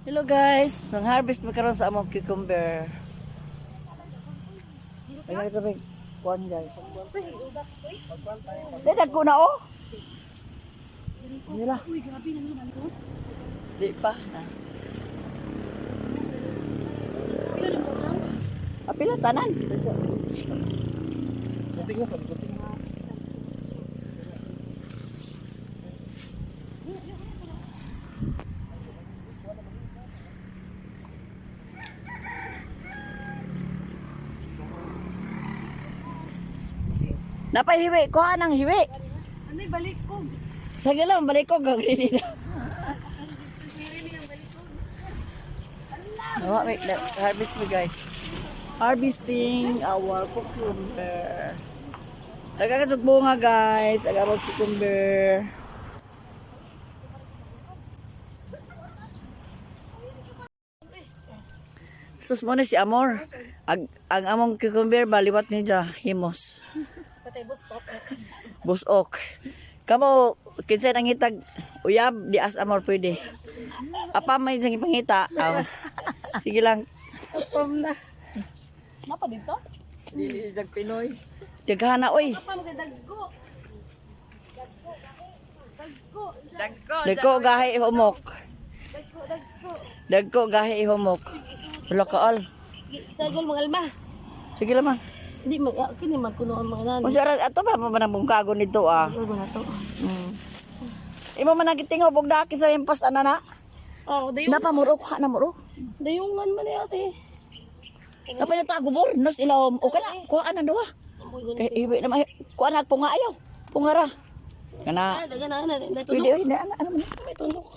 Hello guys, nang harvest mo karon sa among cucumber. Ay nga sabi, kuan guys. Dadag ko na oh. Nila. Uy, grabe na naman ito. Di pa. Pila lang sa lang. Apila tanan. Kunting na sa kunting. Napay kuha nang hiwi. Anay, balik ko. Sagli lang balik ko gagawin na. Oh, wait, harvest mo guys. Harvesting our cucumber. Nagkakasog bunga guys, ang among cucumber. Sus mo na si Amor. Ang among cucumber baliwat ni ja himos. Patay, boss, top. Busok. Kamo kinsa nang itag uyab di as Amor pwede. Apa may sang ipangita? Aw. Sige lang. Pam na. Napa dito? Dili jag Pinoy. Daghana oy. Napa magdaggo. Daggo. Dagko gahi humok. Daggo. Dagko gahi humok. Wala ka al. Isagol mga alma. Sige lamang. Hindi, kini man kuno ang mga nani. Unsa ra ato ba mo man bungkagon nito ah. Bago na to. Imo man nagitingaw bug daki sa impas anana. Oh, dayong. Napamurok ha na murok. Dayungan man ni ate. Kapay na tagubor nos ilawom o kana kuha na duha. Kay iwi na may kuha na punga ayaw. Pungara. Kana Ah, daga na. pwede oy na ano man. May tunok.